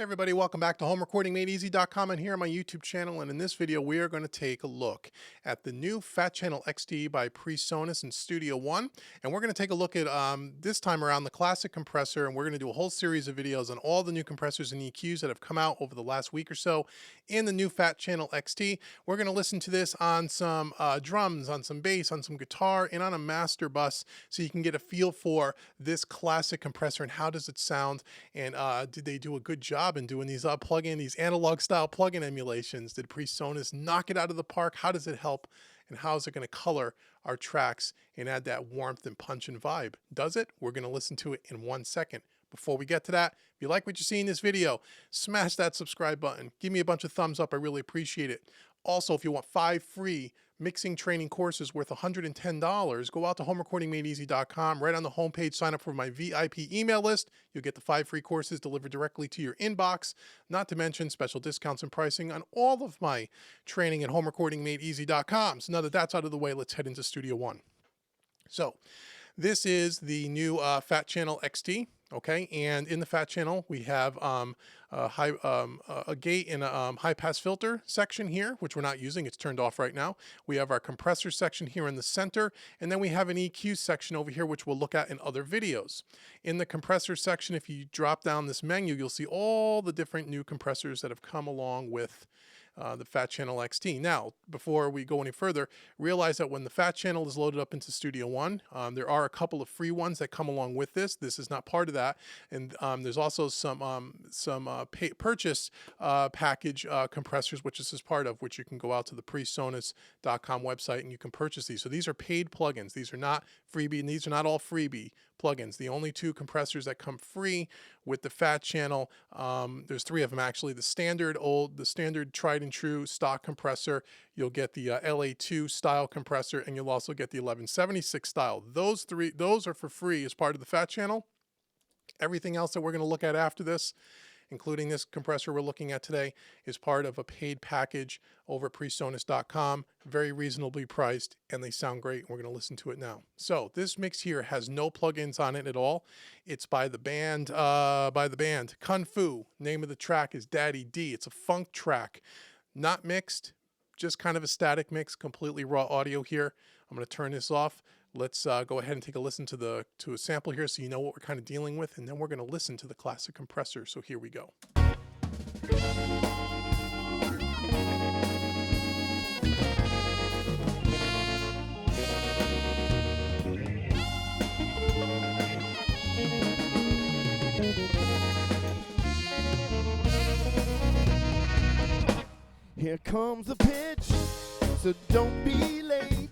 Hey everybody, welcome back to HomeRecordingMadeEasy.com and here on my YouTube channel. And in this video, we are going to take a look at the new Fat Channel XD by Presonus in Studio One. And we're going to take a look at, this time around, the Classic Compressor. And we're going to do a whole series of videos on all the new compressors and EQs that have come out over the last week or so in the new Fat Channel XD. We're going to listen to this on some drums, on some bass, on some guitar, and on a master bus, so you can get a feel for this classic compressor and how does it sound, and did they do a good job in doing these these analog style plugin emulations? Did Presonus knock it out of the park? How does it help, and how is it going to color our tracks and add that warmth and punch and vibe? Does it? We're going to listen to it in 1 second. Before we get to that, if you like what you see in this video, smash that subscribe button. Give me a bunch of thumbs up. I really appreciate it. Also, if you want 5 free mixing training courses worth $110, go out to HomeRecordingMadeEasy.com. Right on the homepage, sign up for my VIP email list. You'll get the 5 free courses delivered directly to your inbox, not to mention special discounts and pricing on all of my training at HomeRecordingMadeEasy.com. So now that that's out of the way, let's head into Studio One. So this is the new Fat Channel XT. Okay, and in the Fat Channel, we have a gate and a high pass filter section here, which we're not using. It's turned off right now. We have our compressor section here in the center, and then we have an EQ section over here, which we'll look at in other videos. In the compressor section, if you drop down this menu, you'll see all the different new compressors that have come along with the Fat Channel XT. Now, before we go any further, realize that when the Fat Channel is loaded up into Studio One, there are a couple of free ones that come along with this. This is not part of that, and there's also some purchase package compressors, which this is part of, which you can go out to the Presonus.com website and you can purchase these. So these are paid plugins. These are not freebie, and these are not all freebie plugins. The only 2 compressors that come free with the Fat Channel, there's 3 of them actually. The standard tried and true stock compressor, you'll get the LA2 style compressor, and you'll also get the 1176 style. Those are for free as part of the Fat Channel. Everything else that we're going to look at after this, including this compressor we're looking at today, is part of a paid package over at Presonus.com. Very reasonably priced, and they sound great. We're going to listen to it now. So this mix here has no plugins on it at all. It's by the band Kung Fu. Name of the track is Daddy D. It's a funk track, not mixed, just kind of a static mix, completely raw audio here. I'm going to turn this off. Let's go ahead and take a listen to a sample here so you know what we're kind of dealing with, and then we're going to listen to the Classic Compressor. So here we go. Here comes the pitch, so don't be late.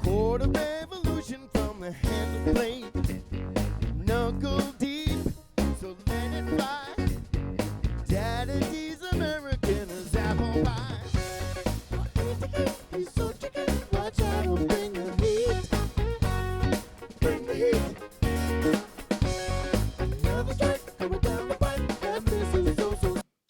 Chord of evolution from the handle blade. Knuckle deep, so let it fly. Daddy D's American as apple pie. He's so tricky, watch out, he'll bring the heat. Bring the heat. Another strike coming down the pipe, and this is so.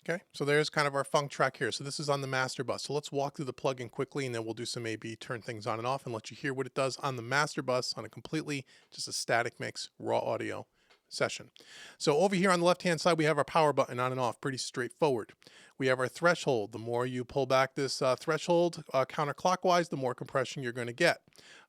Okay, so there's kind of our funk track here. So this is on the master bus. So let's walk through the plugin quickly, and then we'll do some maybe turn things on and off and let you hear what it does on the master bus on a completely just a static mix, raw audio session. So over here on the left-hand side, we have our power button on and off, pretty straightforward. We have our threshold. The more you pull back this threshold counterclockwise, the more compression you're going to get.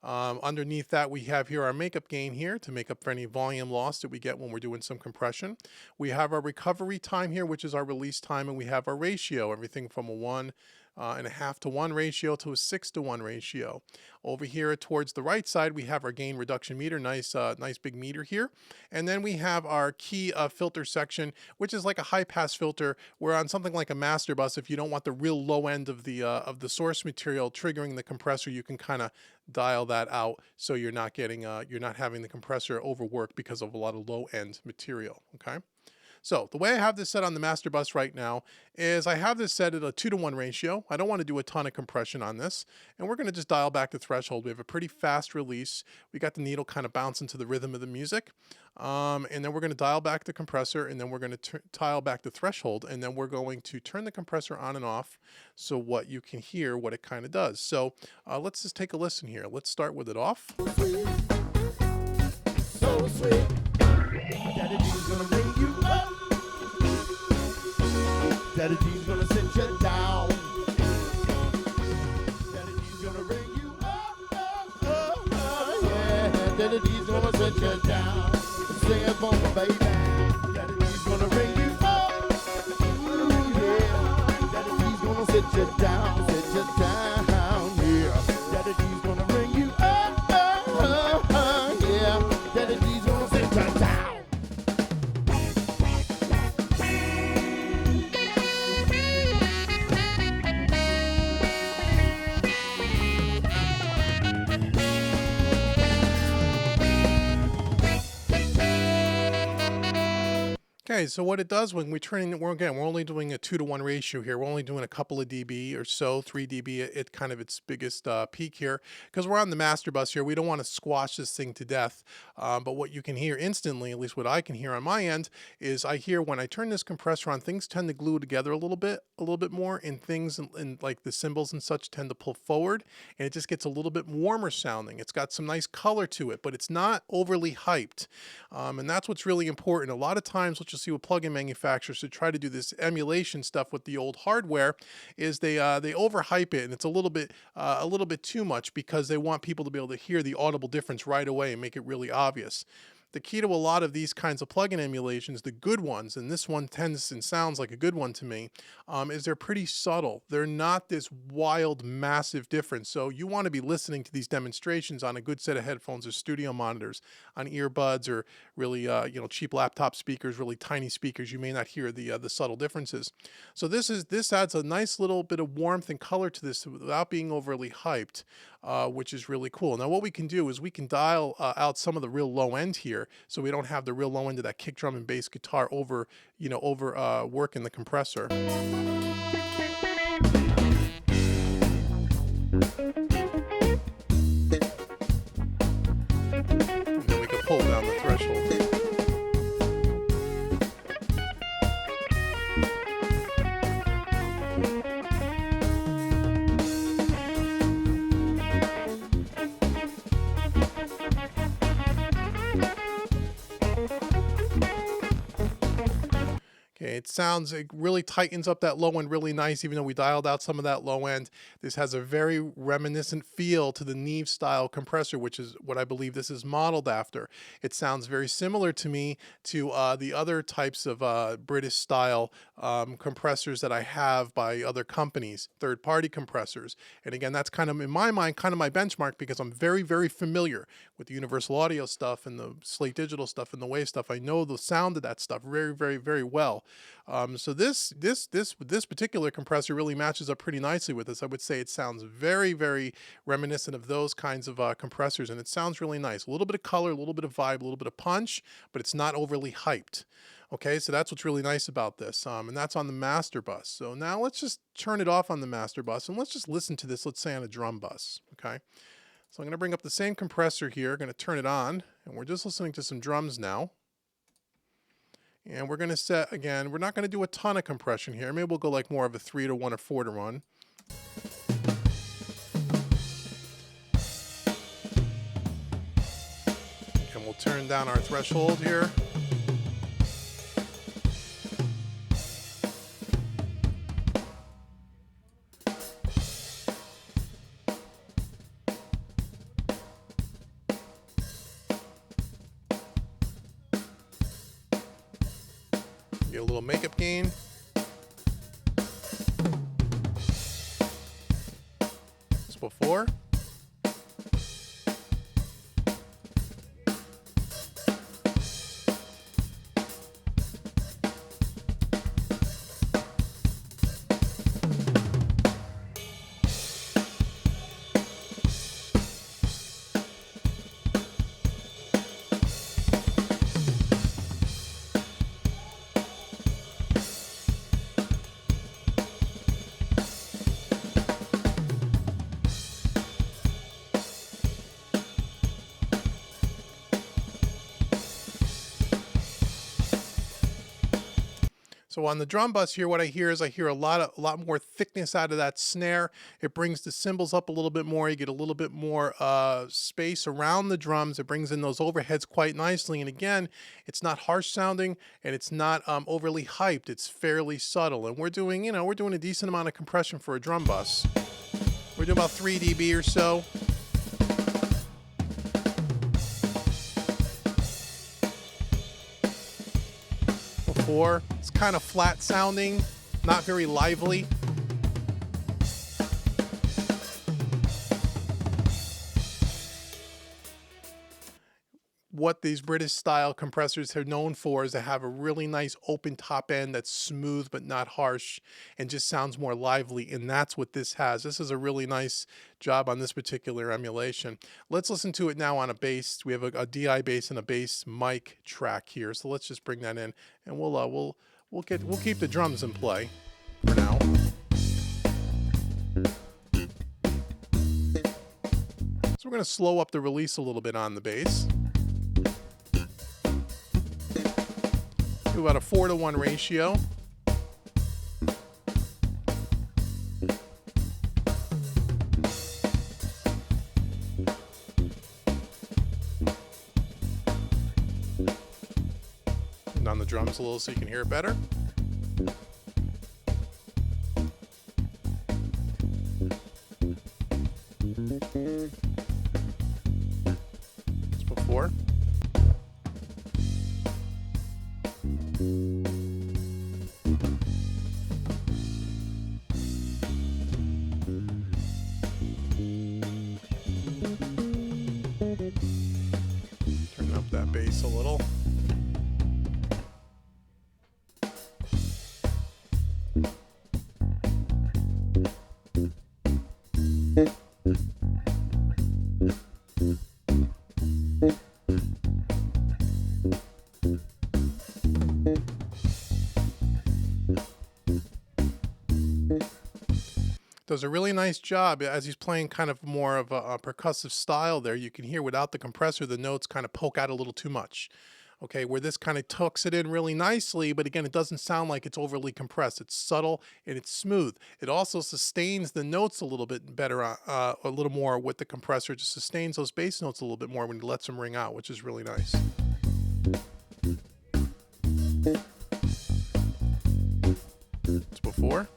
Underneath that, we have here our makeup gain here to make up for any volume loss that we get when we're doing some compression. We have our recovery time here, which is our release time, and we have our ratio, everything from a 1.5 to 1 ratio to a 6 to 1 ratio. Over here towards the right side, we have our gain reduction meter, nice big meter here. And then we have our key filter section, which is like a high pass filter, where on something like a master bus, if you don't want the real low end of the source material triggering the compressor, you can kind of dial that out so you're not getting you're not having the compressor overwork because of a lot of low end material. Okay. So the way I have this set on the master bus right now is I have this set at a 2 to 1 ratio. I don't want to do a ton of compression on this, and we're going to just dial back the threshold. We have a pretty fast release. We got the needle kind of bouncing to the rhythm of the music, and then we're going to dial back the compressor, and then we're going to dial back the threshold, and then we're going to turn the compressor on and off so what you can hear what it kind of does. So let's just take a listen here. Let's start with it off. So sweet. Daddy D's gonna bring you up. Daddy G's gonna sit you down. Daddy G's gonna bring you up, yeah. Daddy G's gonna sit you down. Sing it for me, baby. Daddy G's gonna bring you up, yeah. Daddy G's gonna sit you down, yeah. Daddy G's gonna bring you up, yeah. Daddy G's gonna sit you down. Okay, so what it does when we turn in, we're only doing a 2-to-1 ratio here. We're only doing a couple of dB or so, 3 dB at kind of its biggest peak here, because we're on the master bus here. We don't want to squash this thing to death. But what you can hear instantly, at least what I can hear on my end, is I hear when I turn this compressor on, things tend to glue together a little bit more, and things and like the cymbals and such tend to pull forward, and it just gets a little bit warmer sounding. It's got some nice color to it, but it's not overly hyped. And that's what's really important. A lot of times, what you'll see with plug-in manufacturers to try to do this emulation stuff with the old hardware is they overhype it, and it's a little bit too much, because they want people to be able to hear the audible difference right away and make it really obvious. The key to a lot of these kinds of plug-in emulations, the good ones, and this one tends and sounds like a good one to me, is they're pretty subtle. They're not this wild, massive difference. So you want to be listening to these demonstrations on a good set of headphones or studio monitors, on earbuds, or really cheap laptop speakers, really tiny speakers. You may not hear the subtle differences. So this adds a nice little bit of warmth and color to this without being overly hyped, which is really cool. Now what we can do is we can dial out some of the real low end here, so we don't have the real low end of that kick drum and bass guitar over working the compressor. And then we can pull down the threshold. Okay, it really tightens up that low end really nice, even though we dialed out some of that low end. This has a very reminiscent feel to the Neve style compressor, which is what I believe this is modeled after. It sounds very similar to me to the other types of British style compressors that I have by other companies, third-party compressors. And again, that's kind of, in my mind, kind of my benchmark, because I'm very, very familiar with the Universal Audio stuff and the Slate Digital stuff and the Wave stuff. I know the sound of that stuff very, very, very well. So this particular compressor really matches up pretty nicely with this. I would say it sounds very, very reminiscent of those kinds of compressors, and it sounds really nice. A little bit of color, a little bit of vibe, a little bit of punch, but it's not overly hyped. Okay, so that's what's really nice about this, and that's on the master bus. So now let's just turn it off on the master bus, and let's just listen to this, let's say on a drum bus, okay? So I'm going to bring up the same compressor here, going to turn it on, and we're just listening to some drums now. And we're going to set, again, we're not going to do a ton of compression here. Maybe we'll go like more of a 3-to-1 or 4-to-1. And we'll turn down our threshold here. Get a little makeup gain. As before. So on the drum bus here, what I hear is I hear a lot more thickness out of that snare. It brings the cymbals up a little bit more. You get a little bit more space around the drums. It brings in those overheads quite nicely. And again, it's not harsh sounding and it's not overly hyped. It's fairly subtle. And we're doing, we're doing a decent amount of compression for a drum bus. We're doing about 3 dB or so. It's kind of flat sounding, not very lively. What these British style compressors are known for is to have a really nice open top end that's smooth but not harsh and just sounds more lively, and that's what this has. This is a really nice job on this particular emulation. Let's listen to it now on a bass. We have a DI bass and a bass mic track here, so let's just bring that in, and we'll keep the drums in play for now. So we're going to slow up the release a little bit on the bass. Do about a 4-to-1 ratio. And on the drums a little so you can hear it better. As before. Turn up that bass a little. Does a really nice job as he's playing kind of more of a percussive style there. You can hear without the compressor, the notes kind of poke out a little too much. Okay, where this kind of tucks it in really nicely, but again, it doesn't sound like it's overly compressed. It's subtle and it's smooth. It also sustains the notes a little bit better, a little more with the compressor. It just sustains those bass notes a little bit more when it lets them ring out, which is really nice. It's before.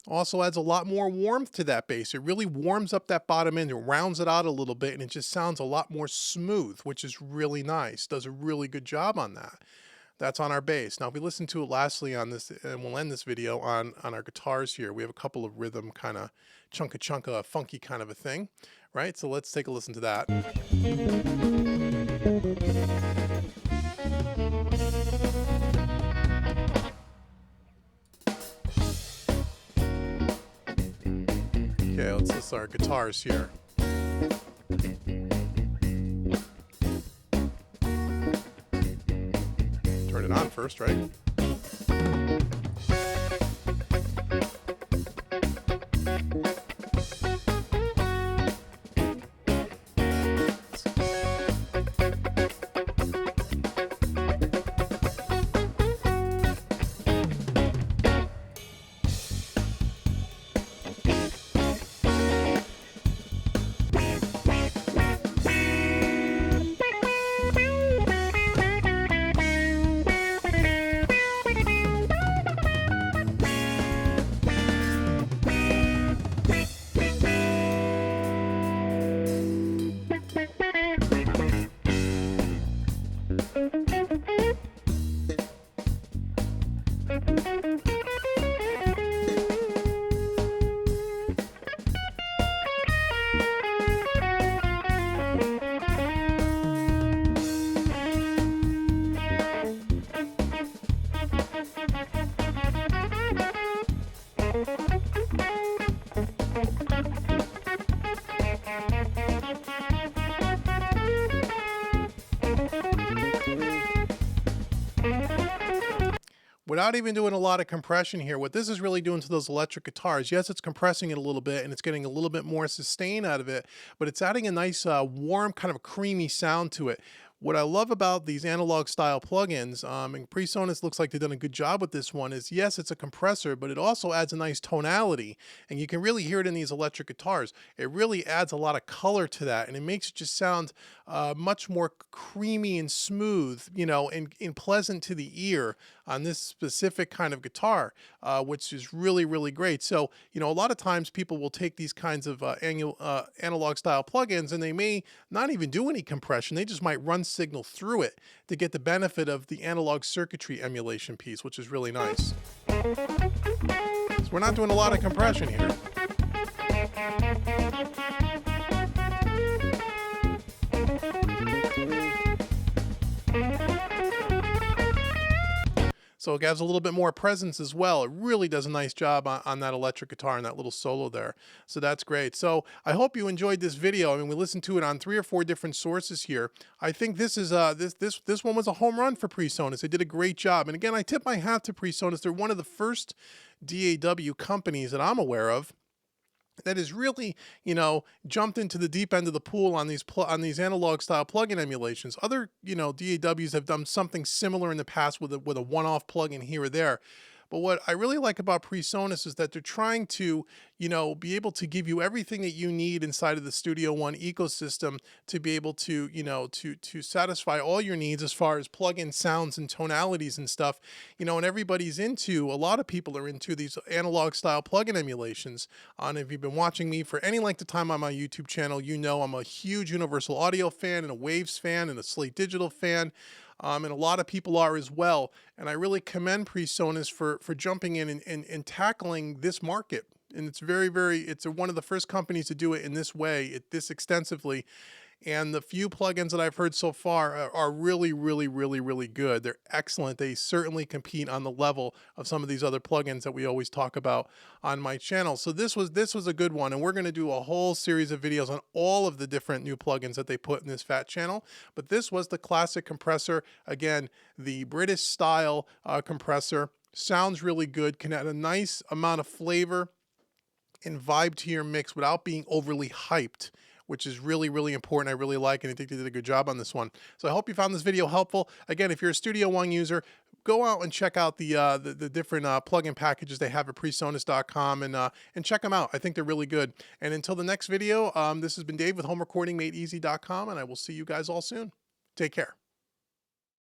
Also adds a lot more warmth to that bass. It really warms up that bottom end. It rounds it out a little bit and it just sounds a lot more smooth, which is really nice. Does a really good job on that. That's on our bass. Now if we listen to it lastly on this, and we'll end this video on our guitars here, we have a couple of rhythm kind of chunka funky kind of a thing, right? So let's take a listen to that. Okay, let's listen to our guitars here. Turn it on first, right? without even doing a lot of compression here. What this is really doing to those electric guitars, yes, it's compressing it a little bit and it's getting a little bit more sustain out of it, but it's adding a nice warm kind of creamy sound to it. What I love about these analog style plugins, and Presonus looks like they've done a good job with this one, is yes, it's a compressor, but it also adds a nice tonality, and you can really hear it in these electric guitars. It really adds a lot of color to that, and it makes it just sound much more creamy and smooth, you know, and pleasant to the ear on this specific kind of guitar, which is really, really great. So, you know, a lot of times people will take these kinds of analog style plugins and they may not even do any compression. They just might run signal through it to get the benefit of the analog circuitry emulation piece, which is really nice. So we're not doing a lot of compression here. So it adds a little bit more presence as well. It really does a nice job on that electric guitar and that little solo there. So that's great. So I hope you enjoyed this video. I mean, we listened to it on 3 or 4 different sources here. I think this is this one was a home run for Presonus. They did a great job. And again, I tip my hat to Presonus. They're one of the first DAW companies that I'm aware of that has really, you know, jumped into the deep end of the pool on these analog style plugin emulations. Other, you know, DAWs have done something similar in the past with a one-off plugin here or there. But what I really like about Presonus is that they're trying to, you know, be able to give you everything that you need inside of the Studio One ecosystem to be able to, you know, to satisfy all your needs as far as plug-in sounds and tonalities and stuff, you know, and everybody's into, a lot of people are into these analog style plugin emulations. And if you've been watching me for any length of time on my YouTube channel, you know I'm a huge Universal Audio fan and a Waves fan and a Slate Digital fan. And a lot of people are as well. And I really commend Presonus for jumping in and tackling this market. And it's it's one of the first companies to do it in this way, this extensively. And the few plugins that I've heard so far are really, really, really, really good. They're excellent. They certainly compete on the level of some of these other plugins that we always talk about on my channel. So this was a good one, and we're going to do a whole series of videos on all of the different new plugins that they put in this fat channel. But this was the Classic Compressor. Again, the British style compressor. Sounds really good, can add a nice amount of flavor and vibe to your mix without being overly hyped, which is really, really important. I really like, and I think they did a good job on this one. So I hope you found this video helpful. Again, if you're a Studio One user, go out and check out the different plugin packages they have at Presonus.com and check them out. I think they're really good. And until the next video, this has been Dave with HomeRecordingMadeEasy.com, and I will see you guys all soon. Take care.